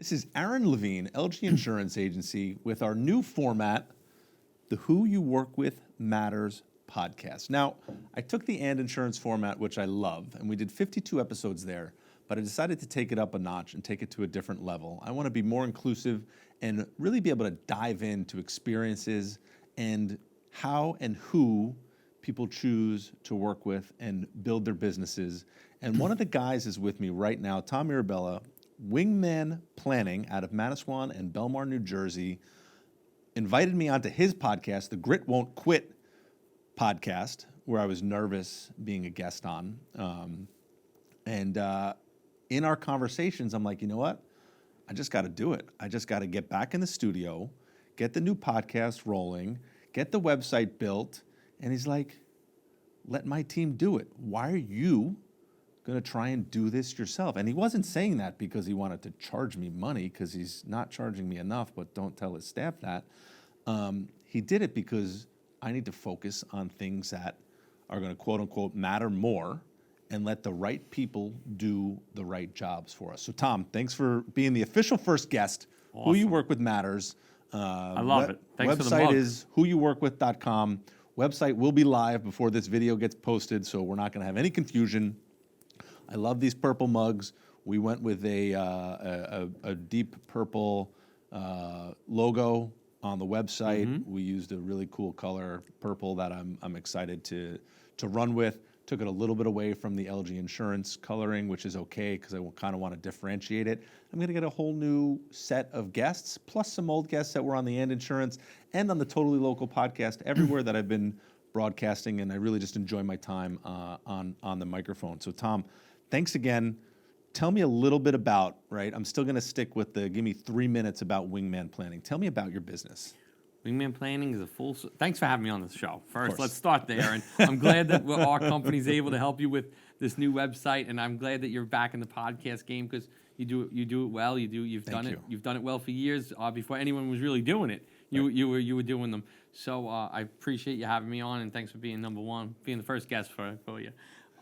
This is Aaron Levine, LG Insurance Agency, with our new format, the Who You Work With Matters podcast. Now, I took the And Insurance format, which I love, and we did 52 episodes there, but I decided to take it up a notch and take it to a different level. I want to be more inclusive and really be able to dive into experiences and how and who people choose to work with and build their businesses. And one of the guys is with me right now, Tom Mirabella, Wingman Planning out of Manasquan and Belmar, New Jersey, invited me onto his podcast, the Grit Won't Quit podcast, where I was nervous being a guest on. In our conversations, I'm like, you know what? I just got to do it. I just got to get back in the studio, get the new podcast rolling, get the website built. And he's like, let my team do it. Why are you going to try and do this yourself? And he wasn't saying that because he wanted to charge me money, because he's not charging me enough, but don't tell his staff that. He did it because I need to focus on things that are going to, quote unquote, matter more, and let the right people do the right jobs for us. So Tom, thanks for being the official first guest. Awesome. Who You Work With Matters. I love it. Thanks for the mug. Website is whoyouworkwith.com. Website will be live before this video gets posted, so we're not going to have any confusion. I love these purple mugs. We went with a deep purple logo on the website. Mm-hmm. We used a really cool color, purple, that I'm excited to run with. Took it a little bit away from the LG Insurance coloring, which is okay because I kind of want to differentiate it. I'm going to get a whole new set of guests, plus some old guests that were on the And Insurance and on the Totally Local podcast, everywhere that I've been broadcasting, and I really just enjoy my time on the microphone. So Tom, thanks again. Tell me a little bit about, right, I'm still going to stick with give me 3 minutes about Wingman Planning. Tell me about your business. Wingman Planning is a full... Thanks for having me on the show. First, let's start there. And I'm glad that our company's able to help you with this new website, and I'm glad that you're back in the podcast game because you do it well. You've done it well for years before anyone was really doing it. You were doing them. So I appreciate you having me on, and thanks for being number one, being the first guest for you.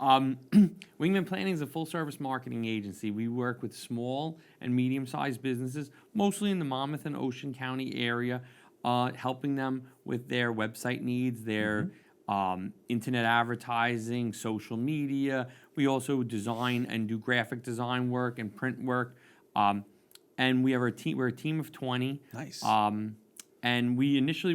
Wingman Planning is a full-service marketing agency. We work with small and medium-sized businesses, mostly in the Monmouth and Ocean County area, helping them with their website needs, their internet advertising, social media. We also design and do graphic design work and print work. And we have we're a team of 20. Nice. And we initially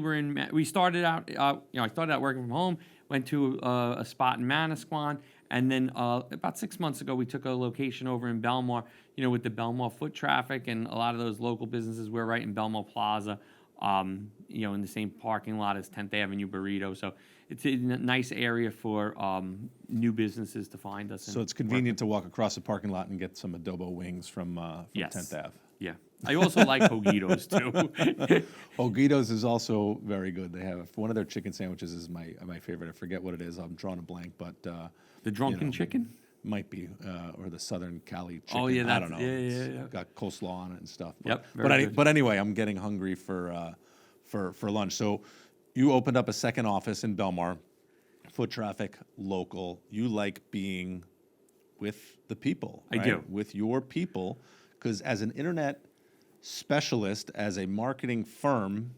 we started out, I started out working from home, went to a spot in Manasquan, and then about 6 months ago, we took a location over in Belmar, with the Belmar foot traffic and a lot of those local businesses. We're right in Belmar Plaza, in the same parking lot as 10th Avenue Burrito. So it's a nice area for new businesses to find us. So it's convenient to walk across the parking lot and get some adobo wings from 10th Ave. Yeah. I also like Hoguitos, too. Hoguitos is also very good. They have one of their chicken sandwiches is my favorite. I forget what it is. I'm drawing a blank, but... the drunken chicken? Might be, or the Southern Cali chicken. Oh, yeah, I don't know. Yeah. Got coleslaw on it and stuff. Yep. But anyway, I'm getting hungry for lunch. So you opened up a second office in Belmar, foot traffic, local. You like being with the people. Right? I do. With your people, because as an internet specialist, as a marketing firm,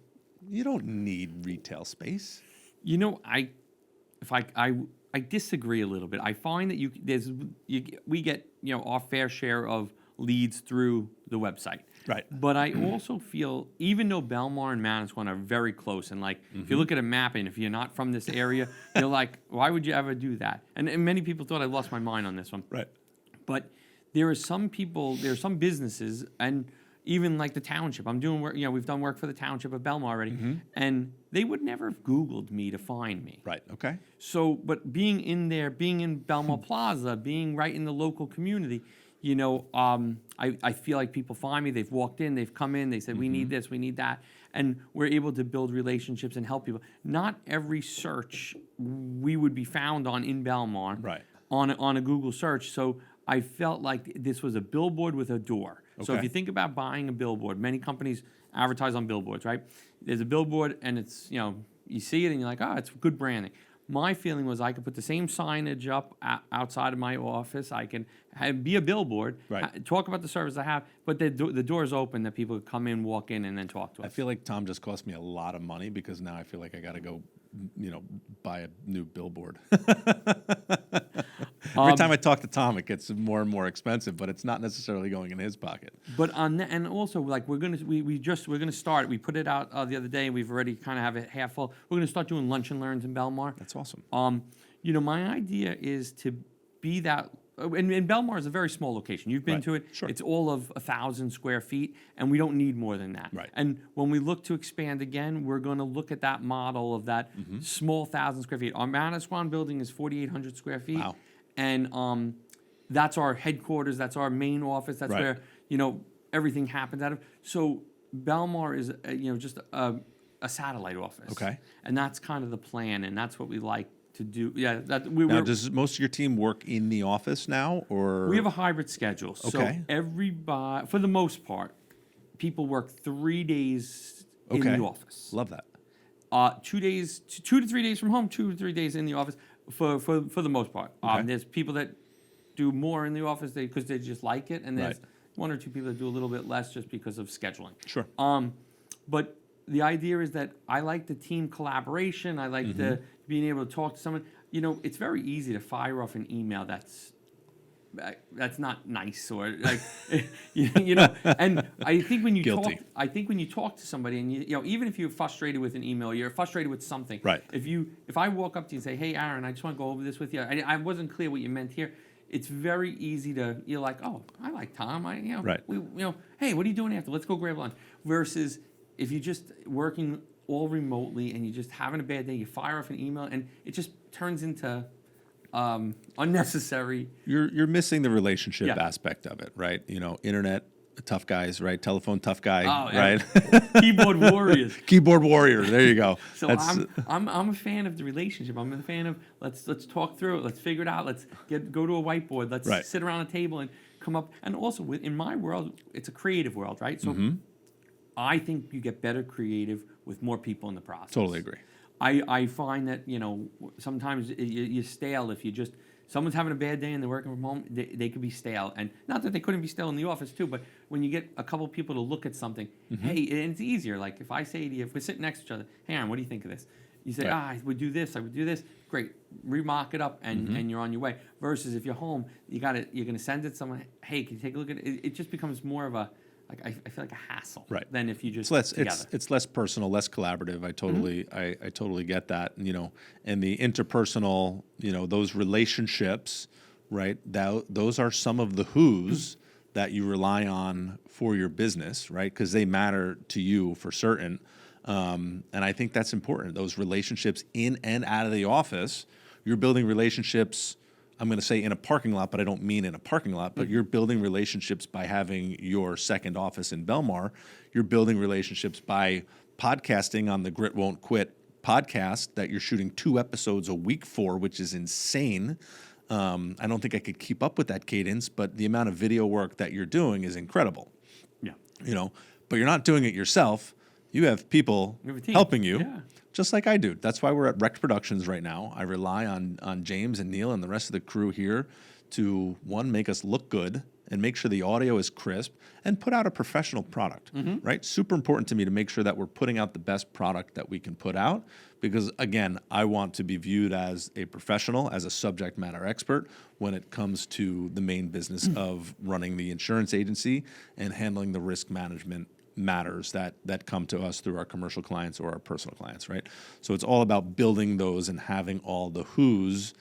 you don't need retail space. I disagree a little bit. I find that we get our fair share of leads through the website. Right. But I also feel, even though Belmar and Manasquan are very close, and if you look at a map and if you're not from this area, you're like, why would you ever do that? And many people thought I lost my mind on this one. Right. But there are some businesses, and even like the township. I'm doing work, we've done work for the township of Belmar already, and they would never have Googled me to find me. Right, okay. So, but being in there, being in Belmar Plaza, being right in the local community, I feel like people find me, they've walked in, they've come in, they said, we need this, we need that, and we're able to build relationships and help people. Not every search we would be found on in Belmar, right, on a Google search, so I felt like this was a billboard with a door. Okay. So if you think about buying a billboard, many companies advertise on billboards, right? There's a billboard and it's, you see it and you're like, it's good branding. my feeling was I could put the same signage up outside of my office. I can be a billboard, Right. talk about the service I have, but the door's open that people could come in, walk in, and then talk to us. I feel like Tom just cost me a lot of money because now I feel like I got to go, buy a new billboard. Every time I talk to Tom, it gets more and more expensive, but it's not necessarily going in his pocket. But and also like we're gonna start. We put it out the other day. We've already kind of have it half full. We're gonna start doing lunch and learns in Belmar. That's awesome. My idea is to be that. And Belmar is a very small location. You've been Right. to it. Sure. It's all of 1,000 square feet, and we don't need more than that. Right. And when we look to expand again, we're going to look at that model of that small 1,000 square feet. Our Manasquan building is 4,800 square feet. Wow. And that's our headquarters. That's our main office. That's Right. where everything happens out of. So Belmar is just a satellite office. Okay. And that's kind of the plan, and that's what we like to do. Yeah. Now, does most of your team work in the office now, or We have a hybrid schedule. Okay. So everybody, for the most part, people work 3 days in Okay. the office. love that? 2 days, 2 to 3 days from home, 2 to 3 days in the office for the most part. Okay. There's people that do more in the office because they just like it, and there's Right. 1 or 2 people that do a little bit less just because of scheduling. Sure. But the idea is that I like the team collaboration. I like the being able to talk to someone. It's very easy to fire off an email that's not nice or like And I think when you Guilty. talk to somebody and even if you're frustrated with an email, you're frustrated with something. Right. If I walk up to you and say, "Hey, Aaron, I just want to go over this with you. I wasn't clear what you meant here." It's very easy you're like, "Oh, I like Tom. Right. Hey, what are you doing after? Let's go grab lunch." Versus if you're just working all remotely and you're just having a bad day, you fire off an email and it just turns into unnecessary. You're missing the relationship Yeah. aspect of it, right? Internet tough guys, right? Telephone tough guy, Oh, yeah. right? Keyboard warriors. Keyboard warrior. There you go. So I'm a fan of the relationship. I'm a fan of let's talk through it. Let's figure it out. Let's go to a whiteboard. Let's Right. sit around a table and come up. And also in my world, it's a creative world, right? So I think you get better creative with more people in the process. Totally agree. I find that sometimes you're stale if you just someone's having a bad day and they're working from home. They could be stale, and not that they couldn't be stale in the office too. But when you get a couple people to look at something, hey, and it's easier. Like if I say to you, if we're sitting next to each other, "Hey, Aaron, what do you think of this?" You say, Right. I would do this. I would do this. Great, remark it up, and you're on your way. Versus if you're home, you're gonna send it to someone. Hey, can you take a look at it? It just becomes more of a I feel like a hassle. Right. Than if you just It's it's less personal, less collaborative. I totally I totally get that. And the interpersonal, those relationships, right? Those are some of the who's that you rely on for your business, right? Because they matter to you for certain. And I think that's important. Those relationships in and out of the office, you're building relationships. I'm going to say in a parking lot, but I don't mean in a parking lot, but you're building relationships by having your second office in Belmar. You're building relationships by podcasting on the Grit Won't Quit podcast that you're shooting 2 episodes a week for, which is insane. I don't think I could keep up with that cadence, but the amount of video work that you're doing is incredible. Yeah. But you're not doing it yourself. You have people You have a team. helping you. Yeah. Just like I do. That's why we're at Rec Productions right now. I rely on James and Neil and the rest of the crew here to, one, make us look good and make sure the audio is crisp and put out a professional product, right? Super important to me to make sure that we're putting out the best product that we can put out because, again, I want to be viewed as a professional, as a subject matter expert when it comes to the main business of running the insurance agency and handling the risk management matters that come to us through our commercial clients or our personal clients, right? So it's all about building those and having all the who's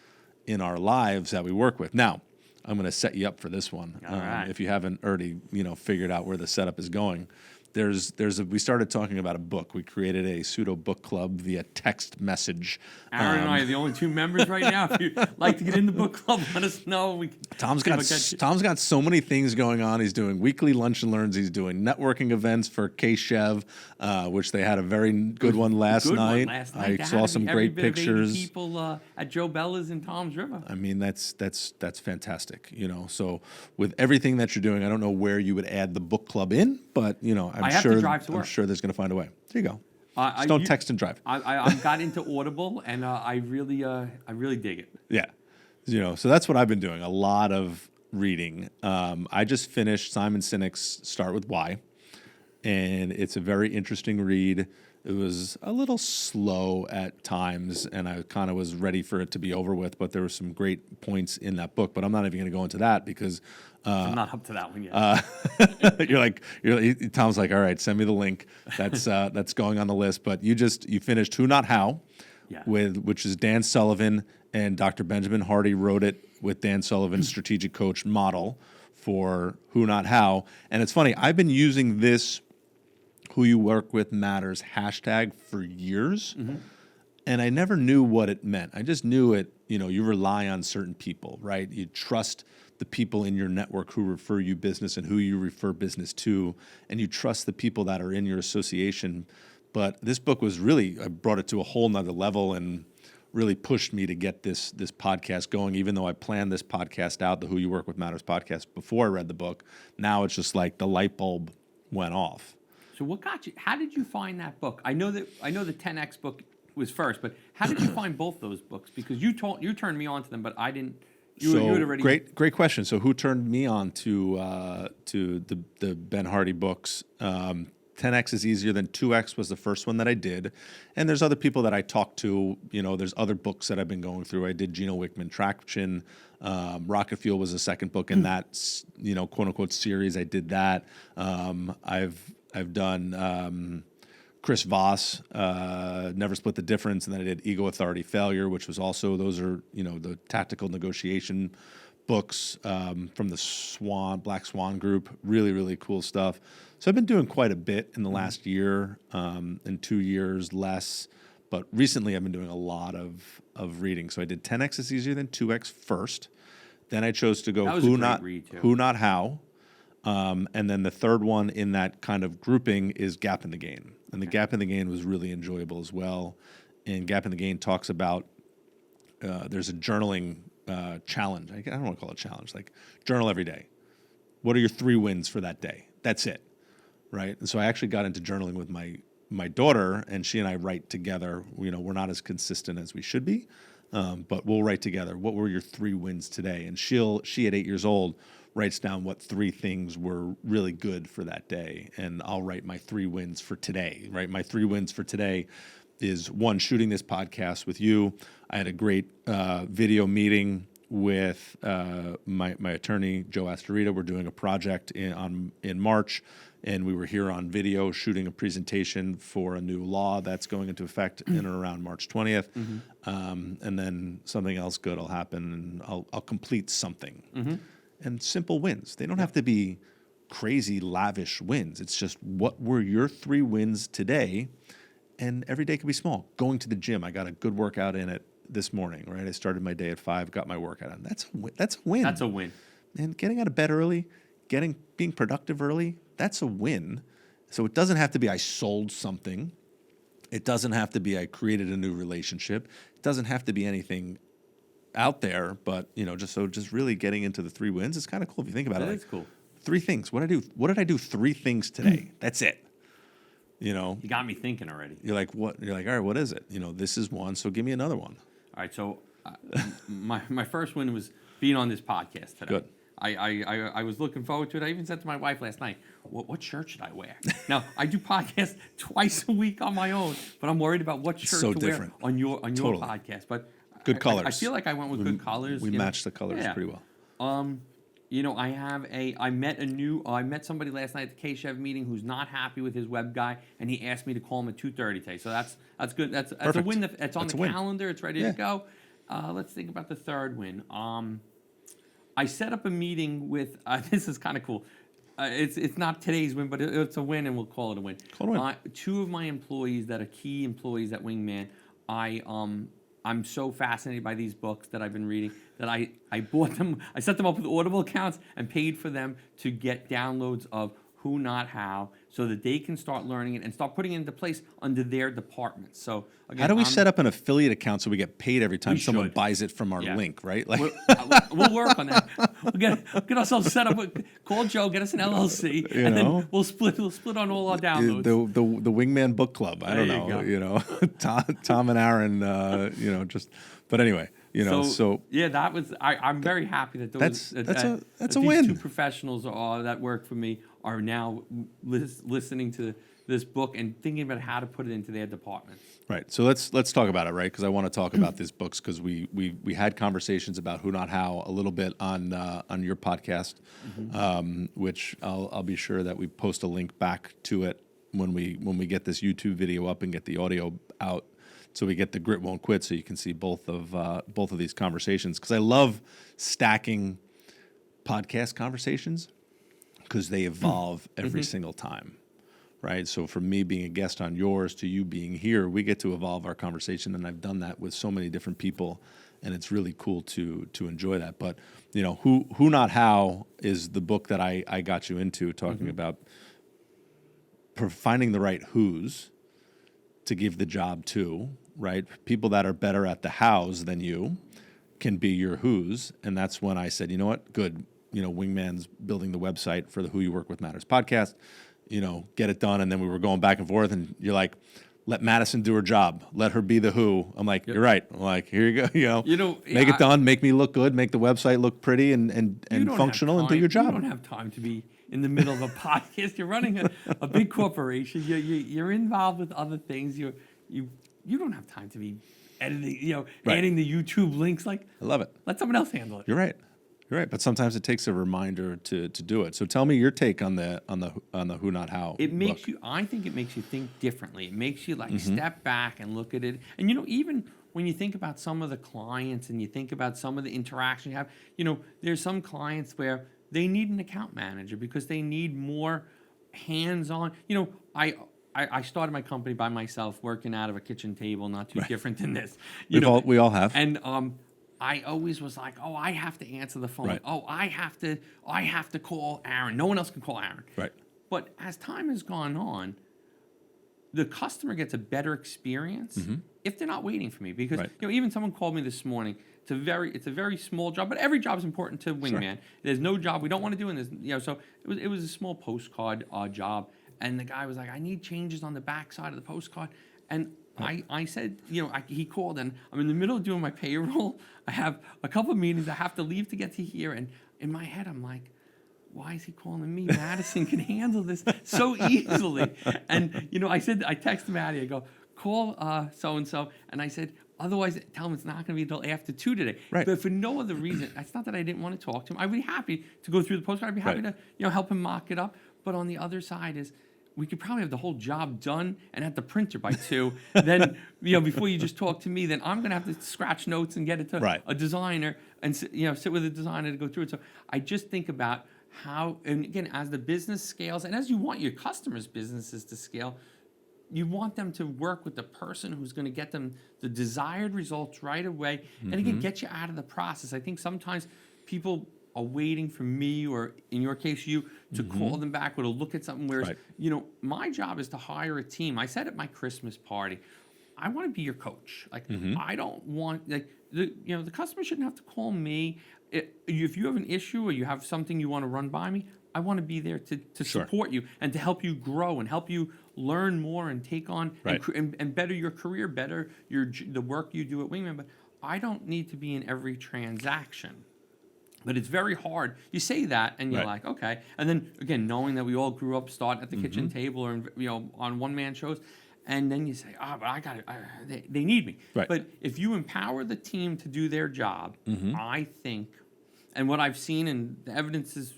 in our lives that we work with. Now, I'm going to set you up for this one. All right. If you haven't already, figured out where the setup is going. We started talking about a book. We created a pseudo book club via text message. Aaron and I are the only 2 members right now. If you'd like to get in the book club, let us know. Tom's got so many things going on. He's doing weekly lunch and learns. He's doing networking events for K-Chev, which they had a very good one last night. I saw some great pictures. People at Joe Bella's in Tom's River. I mean, that's fantastic. So with everything that you're doing, I don't know where you would add the book club in, but I have to drive to work. I'm sure there's going to find a way. There you go. Just don't text and drive. I got into Audible, and I really dig it. Yeah. So that's what I've been doing. A lot of reading. I just finished Simon Sinek's Start With Why, and it's a very interesting read. It was a little slow at times, and I kind of was ready for it to be over with, but there were some great points in that book. But I'm not even going to go into that because I'm not up to that one yet. Tom's like, all right, send me the link. That's going on the list. But you finished Who Not How, Yeah. which is Dan Sullivan and Dr. Benjamin Hardy wrote it with Dan Sullivan's strategic coach model for Who Not How. And it's funny, I've been using this Who You Work With Matters hashtag for years, and I never knew what it meant. I just knew it, you rely on certain people, right? You trust the people in your network who refer you business and who you refer business to, and you trust the people that are in your association. But this book was I brought it to a whole nother level and really pushed me to get this podcast going, even though I planned this podcast out, the Who You Work With Matters podcast, before I read the book. Now it's just like the light bulb went off. So what got you? How did you find that book? I know the 10X book was first, but how did you find both those books? Because you turned me on to them, but I didn't. You had already great question. So who turned me on to the Ben Hardy books? 10X is easier than 2X was the first one that I did, and there's other people that I talked to. There's other books that I've been going through. I did Gino Wickman Traction. Rocket Fuel was the second book in that quote unquote series. I did that. I've done Chris Voss, Never Split the Difference, and then I did Ego, Authority, Failure, which was also, those are, the tactical negotiation books from the Black Swan group. Really, really cool stuff. So I've been doing quite a bit in the last year, and 2 years less, but recently I've been doing a lot of reading. So I did 10X is easier than 2X first. Then I chose to go Who Not How. And then the third one in that kind of grouping is Gap in the Gain. And the Gap in the Gain was really enjoyable as well. And Gap in the Gain talks about, there's a journaling challenge. I don't want to call it a challenge, like journal every day. What are your 3 wins for that day? That's it, right? And so I actually got into journaling with my daughter, and she and I write together. We're not as consistent as we should be, but we'll write together. What were your 3 wins today? And she at 8 years old writes down what 3 things were really good for that day, and I'll write my 3 wins for today, right? My 3 wins for today is 1, shooting this podcast with you. I had a great video meeting with my attorney, Joe Astorita. We're doing a project in March, and we were here on video shooting a presentation for a new law that's going into effect in and around March 20th. And then something else good will happen, and I'll complete something. And simple wins. They don't have to be crazy, lavish wins. It's just, what were your 3 wins today? And every day can be small. Going to the gym, I got a good workout in it this morning, right? I started my day at 5, got my workout in. That's a win. That's a win. And getting out of bed early, being productive early, that's a win. So it doesn't have to be I sold something. It doesn't have to be I created a new relationship. It doesn't have to be anything out there, but just really getting into the 3 wins is kind of cool if you think about it. That is cool. 3 things. What did I do 3 things today? That's it. You got me thinking already. You're like, what? You're like, all right, what is it? This is one, so give me another one. All right, so my first win was being on this podcast today. Good. I was looking forward to it. I even said to my wife last night, what shirt should I wear? Now, I do podcasts twice a week on my own, but I'm worried about what shirt to wear on your podcast. But good colors. I feel like I went with good colors. We matched the colors pretty well. I met somebody last night at the K-Chev meeting who's not happy with his web guy, and he asked me to call him at 2:30 today. So that's good. That's a win. That's on the calendar. It's ready to go. Let's think about the third win. I set up a meeting with. This is kind of cool. It's not today's win, but it's a win, and we'll call it a win. 2 of my employees that are key employees at Wingman, I'm so fascinated by these books that I've been reading that I bought them. I set them up with Audible accounts and paid for them to get downloads of who, not how, so that they can start learning it and start putting it into place under their department. So again, How do we set up an affiliate account so we get paid every time We someone should. buys it from our Yeah. link, right? Like, We'll work on that. We'll get ourselves set up. Call Joe, get us an LLC, and know? then we'll split on all our the downloads. the Wingman Book Club. I don't There know, you go. Tom and Aaron, just. But anyway, so yeah, that was. I'm very happy that those That's a these win. two professionals that work for me are now listening to this book and thinking about how to put it into their departments. Right. So let's talk about it, right? Because I want to talk about these books because we had conversations about who, not how a little bit on your podcast, which I'll be sure that we post a link back to it when we get this YouTube video up and get the audio out, so we get the Grit Won't Quit, so you can see both of these conversations. Because I love stacking podcast conversations because they evolve every single time. Right. So from me being a guest on yours to you being here, we get to evolve our conversation. And I've done that with so many different people. And it's really cool to enjoy that. But, who not how is the book that I got you into, talking about finding the right who's to give the job to, right? People that are better at the hows than you can be your who's. And that's when I said, you know what? Good. Wingman's building the website for the Who You Work With Matters podcast. Get it done. And then we were going back and forth, and you're like, let Madison do her job. Let her be the who. I'm like, You're right. I'm like, here you go. Make it done. Make me look good. Make the website look pretty and functional, and do your job. You don't have time to be in the middle of a podcast. You're running a big corporation. You're involved with other things. You don't have time to be editing. Adding the YouTube links. Like, I love it. Let someone else handle it. You're right. But sometimes it takes a reminder to do it. So tell me your take on the who, not how. It makes book. you. I think it makes you think differently. It makes you step back and look at it. And even when you think about some of the clients and you think about some of the interaction you have, there's some clients where they need an account manager because they need more hands-on. I started my company by myself, working out of a kitchen table, not too different than this. We all have. And I always was like, oh, I have to answer the phone. Right. Oh, I have to call Aaron. No one else can call Aaron. Right. But as time has gone on, the customer gets a better experience if they're not waiting for me. Because even someone called me this morning. It's a very small job, but every job is important to Wingman. Sure. There's no job we don't want to do, and so it was a small postcard job, and the guy was like, I need changes on the back side of the postcard, and I said, he called, and I'm in the middle of doing my payroll. I have a couple of meetings. I have to leave to get to here. And in my head, I'm like, why is he calling me? Madison can handle this so easily. And, I texted Maddie. I go, call so-and-so. And I said, otherwise, tell him it's not going to be until after 2 today. Right. But for no other reason. It's not that I didn't want to talk to him. I'd be happy to go through the postcard. I'd be happy to, help him mock it up. But on the other side is, we could probably have the whole job done and at the printer by 2. Then, before you just talk to me, then I'm going to have to scratch notes and get it to a designer and, sit with a designer to go through it. So I just think about how, and again, as the business scales and as you want your customers' businesses to scale, you want them to work with the person who's going to get them the desired results right away. And again, get you out of the process. I think sometimes people are waiting for me, or in your case, you, to call them back or to look at something. Whereas, my job is to hire a team. I said at my Christmas party, I want to be your coach. Like, I don't want, the customer shouldn't have to call me. If you have an issue or you have something you want to run by me, I want to be there to support you and to help you grow and help you learn more and take on and better your career, better the work you do at Wingman. But I don't need to be in every transaction. But it's very hard. You say that, and you're like, okay. And then, again, knowing that we all grew up starting at the kitchen table or on one-man shows, and then you say, but I got it. They need me. Right. But if you empower the team to do their job, I think, and what I've seen, and the evidence is,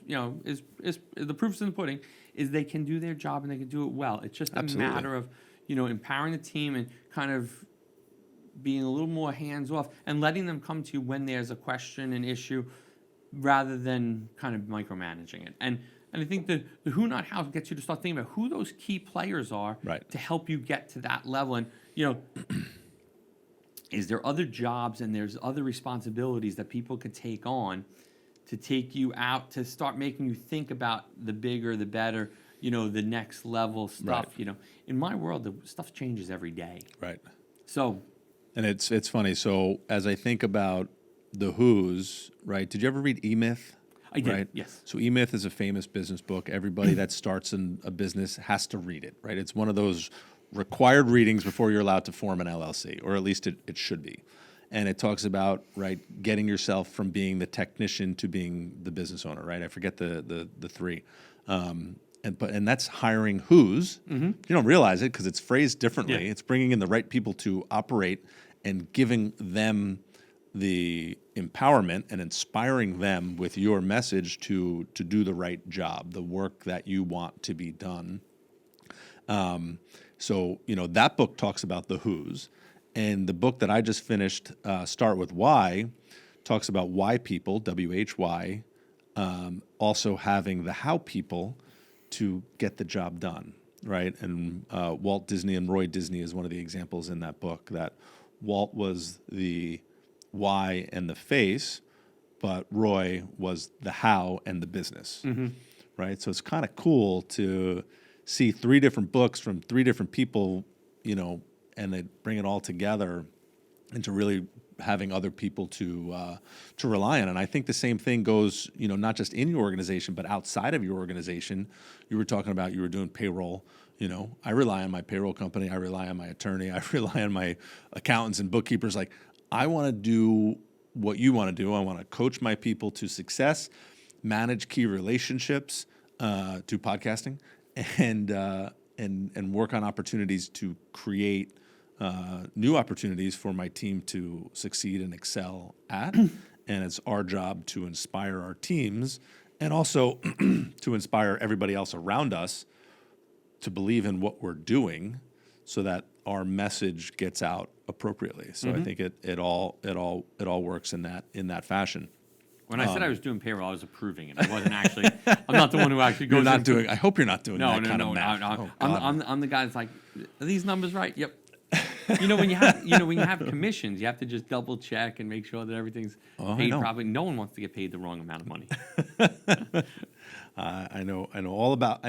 is the proof's in the pudding, is they can do their job and they can do it well. It's just a matter of, empowering the team and kind of being a little more hands-off and letting them come to you when there's a question, an issue, rather than kind of micromanaging it. And I think the who, not how gets you to start thinking about who those key players are to help you get to that level. And, is there other jobs and there's other responsibilities that people could take on to take you out, to start making you think about the bigger, the better, the next level stuff. Right. In my world, the stuff changes every day. Right. So, And it's funny. So as I think about the Who's, right? Did you ever read E-Myth? I did, Right? yes. So E-Myth is a famous business book. Everybody that starts in a business has to read it, right? It's one of those required readings before you're allowed to form an LLC, or at least it should be. And it talks about, right, getting yourself from being the technician to being the business owner, right? I forget the three. And that's hiring who's. You don't realize it because it's phrased differently. Yeah. It's bringing in the right people to operate and giving them the empowerment and inspiring them with your message to do the right job, the work that you want to be done. So that book talks about the who's, and the book that I just finished, Start With Why, talks about why people, WHY, also having the how people to get the job done, right? And Walt Disney and Roy Disney is one of the examples in that book, that Walt was the why and the face, but Roy was the how and the business, right? So it's kind of cool to see three different books from three different people, and they bring it all together into really having other people to rely on. And I think the same thing goes, not just in your organization, but outside of your organization. You were talking about, you were doing payroll. I rely on my payroll company. I rely on my attorney. I rely on my accountants and bookkeepers. Like, I want to do what you want to do. I want to coach my people to success, manage key relationships, do podcasting, and work on opportunities to create new opportunities for my team to succeed and excel at. And it's our job to inspire our teams and also to inspire everybody else around us to believe in what we're doing so that our message gets out appropriately. So I think it all works in that fashion. When I said I was doing payroll, I was approving it. I wasn't actually. I'm not the one who actually goes. You're not doing. I hope you're not doing that kind of math. No. Oh, I'm the guy that's like, are these numbers right? Yep. When you have commissions, you have to just double check and make sure that everything's paid properly. No one wants to get paid the wrong amount of money. I know all about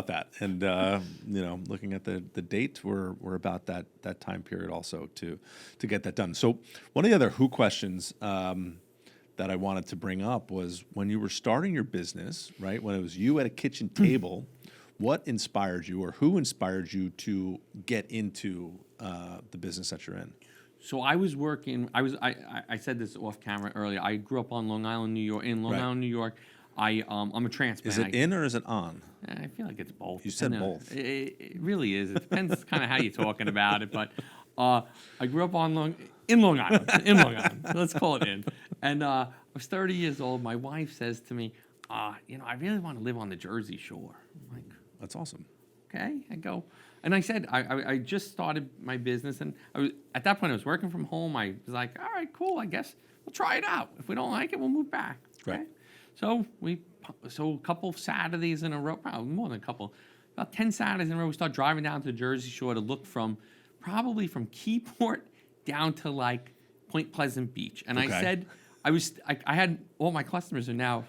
that, and looking at the date, we're about that time period also to get that done. So one of the other who questions that I wanted to bring up was when you were starting your business, right? When it was you at a kitchen table, what inspired you, or who inspired you to get into the business that you're in? So I was working. I said this off camera earlier. I grew up on Long Island, New York. In Long Island, New York, I'm a transplant. Is it in or is it on? I feel like it's both. You said both. It really is. It depends kind of how you're talking about it. But I grew up in Long Island. In Long Island. Let's call it in. And I was 30 years old. My wife says to me, I really want to live on the Jersey Shore. I'm like, that's awesome. Okay, I go. And I said, I just started my business. And at that point, I was working from home. I was like, all right, cool. I guess we'll try it out. If we don't like it, we'll move back. Okay? Right. So a couple of Saturdays in a row, probably more than a couple, about 10 Saturdays in a row, we start driving down to the Jersey Shore to look probably from Keyport down to like Point Pleasant Beach. And Okay. I said, I had all my customers are now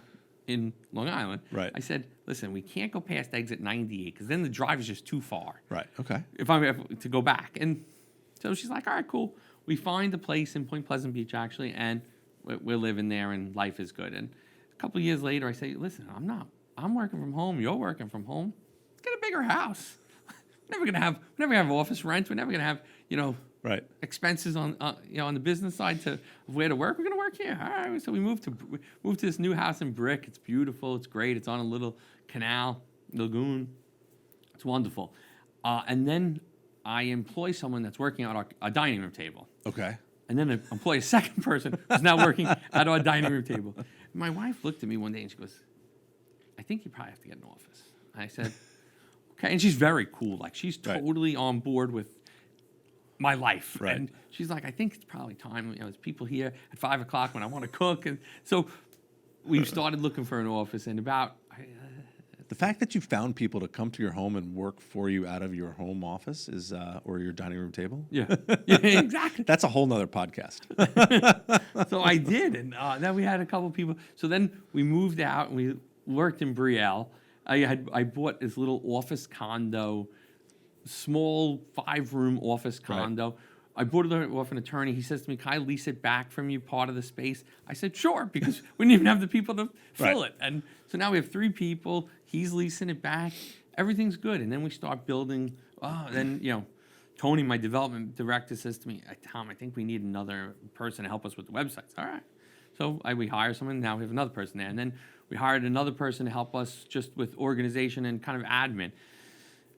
in Long Island. Right. I said, listen, we can't go past exit 98 because then the drive is just too far. Right. Okay. If I'm to go back. And so she's like, all right, cool. We find a place in Point Pleasant Beach, actually, and we're living there, and life is good. And a couple of years later, I say, listen, I'm working from home. You're working from home. Let's get a bigger house. We're never gonna have office rent. We're never gonna have, Right. expenses on on the business side to where to work. We're gonna work here. All right. So we moved to this new house in brick. It's beautiful. It's great. It's on a little canal lagoon. It's wonderful. And then I employ someone that's working on a dining room table. Okay. And then I employ a second person who's now working at our dining room table. My wife looked at me one day and she goes, I think you probably have to get an office. I said, okay. And she's very cool. Like, she's totally on board with my life. Right. And she's like, I think it's probably time. There's people here at 5 o'clock when I want to cook. And so we started looking for an office, and about... The fact that you found people to come to your home and work for you out of your home office is, or your dining room table. Yeah, exactly. That's a whole nother podcast. So I did, and then we had a couple people. So then we moved out, and we worked in Brielle, I bought this little office condo, small 5-room office condo. I bought it off an attorney. He says to me, "Can I lease it back from you, part of the space?" I said, "Sure," because we didn't even have the people to fill it. And so now we have 3 people. He's leasing it back. Everything's good. And then we start building. Then Tony, my development director, says to me, "Tom, I think we need another person to help us with the websites." All right. So we hire someone. Now we have another person there. And then we hired another person to help us just with organization and kind of admin.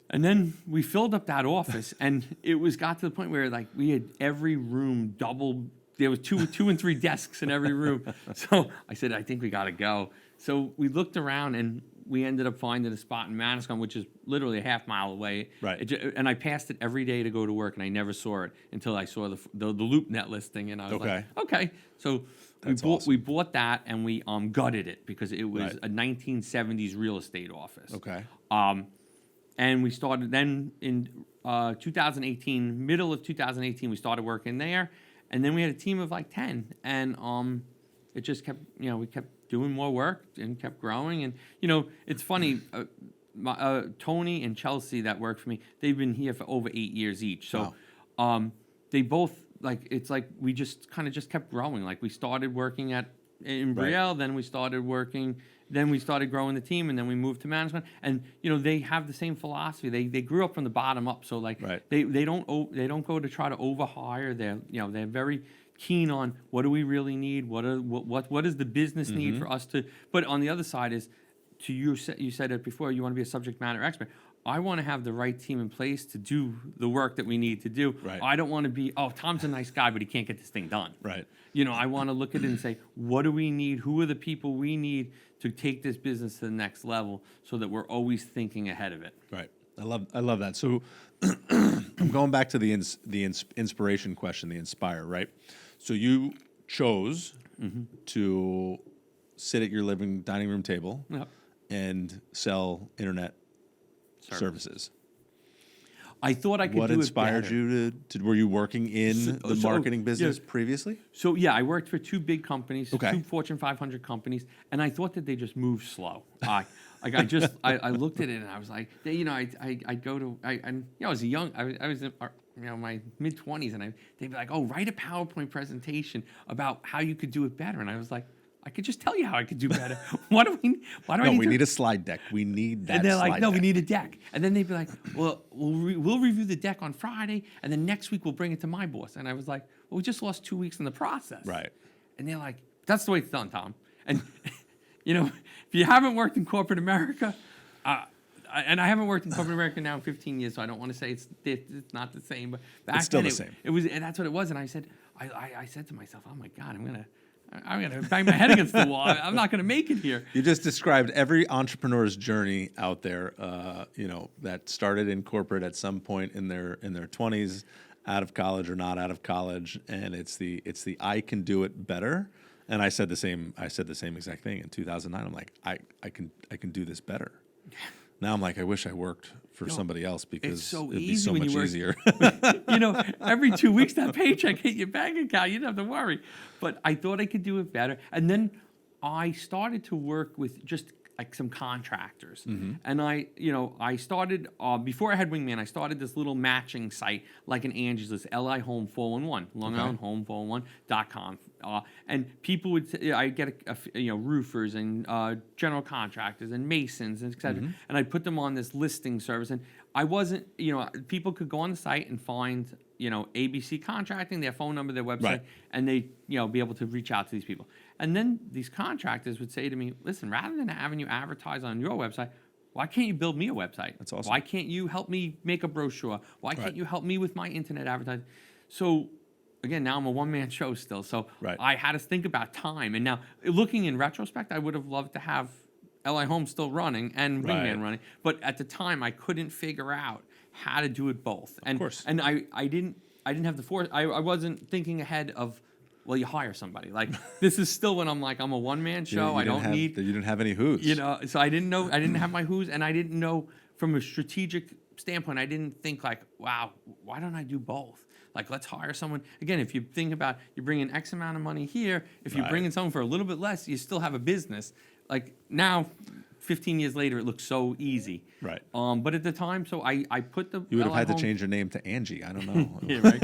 And then we filled up that office, and it got to the point where like we had every room doubled. There was two and 3 desks in every room. So I said, "I think we got to go." So we looked around, and we ended up finding a spot in Manasquan, which is literally a half-mile away. Right. And I passed it every day to go to work, and I never saw it until I saw the LoopNet listing, and I was like, "Okay." So we bought that, and we gutted it because it was a 1970s real estate office. Okay. And we started then in 2018, middle of 2018, we started working there. And then we had a team of like 10. And it just kept, we kept doing more work and kept growing. And, it's funny, Tony and Chelsea that work for me, they've been here for over 8 years each. So they both, it's like we just kind of just kept growing. Like we started working in Brielle, then we started growing the team, and then we moved to management. And they have the same philosophy. They grew up from the bottom up, so they don't go to try to overhire. They're very keen on what do we really need, what does the business need for us to. But on the other side is, you said it before, you want to be a subject matter expert. I want to have the right team in place to do the work that we need to do. Right. I don't want to be, Tom's a nice guy, but he can't get this thing done. Right. I want to look at it and say, what do we need? Who are the people we need to take this business to the next level, so that we're always thinking ahead of it. Right. I love that. So I'm going back to the inspiration question, the inspire, right? So you chose to sit at your dining room table and sell internet services. I thought I could do it better. What inspired you to were you working in the marketing business previously? So yeah, I worked for 2 big companies, 2 Fortune 500 companies, and I thought that they just moved slow. I looked at it and I was like, I was in my mid-20s, and they'd be like, write a PowerPoint presentation about how you could do it better, and I was like, I could just tell you how I could do better. We need a slide deck. We need that. And they're like, slide "No, deck. we need a deck." And then they'd be like, "Well, we'll review the deck on Friday, and then next week we'll bring it to my boss." And I was like, "Well, we just lost 2 weeks in the process." Right. And they're like, "That's the way it's done, Tom." And if you haven't worked in corporate America, and I haven't worked in corporate America now in 15 years, so I don't want to say it's not the same, but back it's still then the same. It was, and that's what it was. And I said to myself, "Oh my God, I'm gonna bang my head against the wall. I'm not gonna make it here." You just described every entrepreneur's journey out there, that started in corporate at some point in their 20s, out of college or not out of college, and it's the I can do it better. And I said the same exact thing in 2009. I'm like, I can do this better. Now I'm like, I wish I worked for somebody else, because it'd be so much easier. Every 2 weeks that paycheck hit your bank account, you don't have to worry. But I thought I could do it better. And then I started to work with just like some contractors. And I started, before I had Wingman, I started this little matching site like an Angie's List, LI Home 411, Long Island Home 411.com. And people would, I'd get roofers and general contractors and masons and et cetera. And I'd put them on this listing service. And I wasn't, people could go on the site and find, ABC Contracting, their phone number, their website, and they, be able to reach out to these people. And then these contractors would say to me, "Listen, rather than having you advertise on your website, why can't you build me a website? That's awesome. Why can't you help me make a brochure? Why can't you help me with my internet advertising?" So again, now I'm a one-man show still. So I had to think about time. And now, looking in retrospect, I would have loved to have LI Home still running and Wingman running. But at the time, I couldn't figure out how to do it both. Of course. And I didn't have the force. I wasn't thinking ahead of, well, you hire somebody. Like, this is still when I'm like, I'm a one-man show. You didn't have any who's. So I didn't know. I didn't have my who's, and I didn't know from a strategic standpoint. I didn't think like, wow, why don't I do both? Like, let's hire someone. Again, if you think about, you bring in X amount of money here. If you bring in someone for a little bit less, you still have a business. Like, now, 15 years later, it looks so easy. Right. But at the time, so I put the You would have LI had to Home- change your name to Angie. I don't know. Yeah, right.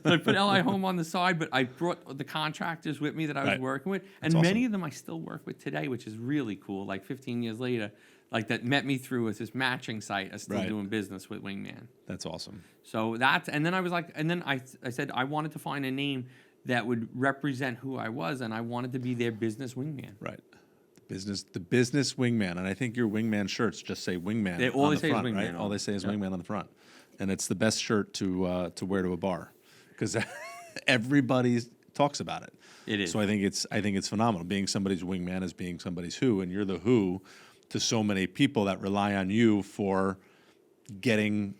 So I put LI Home on the side, but I brought the contractors with me that I was Right. working with, That's and awesome. many of them I still work with today, which is really cool. Like 15 years later, like that met me through with this matching site. I'm still Right. doing business with Wingman. That's awesome. So that's, and then I was like, and then I said I wanted to find a name that would represent who I was, and I wanted to be their business wingman. Right. The business wingman. And I think your wingman shirts just say wingman All on they the say is front, wingman right? on All they it. say is Yeah. wingman on the front. And it's the best shirt to wear to a bar because everybody talks about it. It is. So I think it's phenomenal. Being somebody's wingman is being somebody's who, and you're the who to so many people that rely on you for getting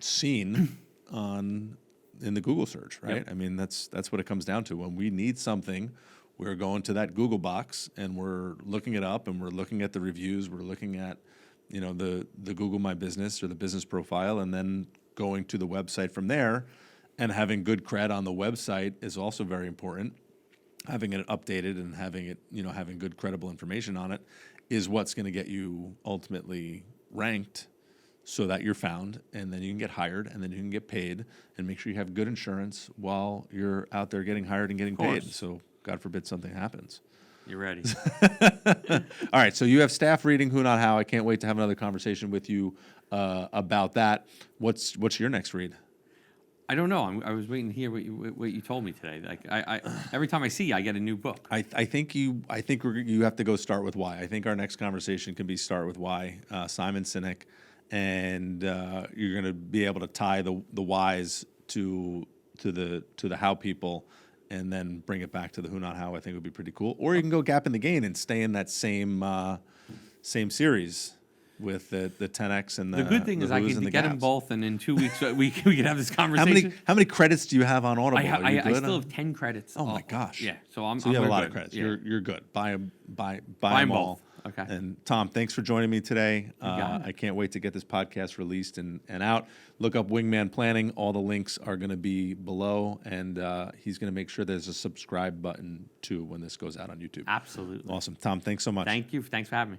seen in the Google search, right? Yep. I mean, that's what it comes down to. When we need something, we're going to that Google box and we're looking it up and we're looking at the reviews, we're looking at, the Google My Business or the business profile, and then going to the website from there, and having good cred on the website is also very important. Having it updated and having it, having good credible information on it is what's going to get you ultimately ranked so that you're found, and then you can get hired, and then you can get paid, and make sure you have good insurance while you're out there getting hired and getting paid. course. So God forbid something happens. You're ready. All right, so you have staff reading Who Not How. I can't wait to have another conversation with you about that. What's your next read? I don't know. I was waiting to hear what you told me today. Like I every time I see you, I get a new book. I think you have to go start with why. I think our next conversation can be start with why. Simon Sinek, and you're going to be able to tie the whys to the how people, and then bring it back to the who not how. I think would be pretty cool. Or you can go gap in the gain and stay in that same series with the 10x and The good thing the is I who's can and the get them gaps. both, and in 2 weeks we can have this How conversation. many credits do you have on Audible? Are you I good still on- have 10 credits. Oh my gosh! Yeah, so you have a lot good. of credits. Yeah. You're good. Buy them Buy 'em all. both. Okay. And Tom, thanks for joining me today. got it. I can't wait to get this podcast released and out. Look up Wingman Planning. All the links are going to be below, and he's going to make sure there's a subscribe button too when this goes out on YouTube. Absolutely. Awesome, Tom. Thanks so much. Thank you. Thanks for having me.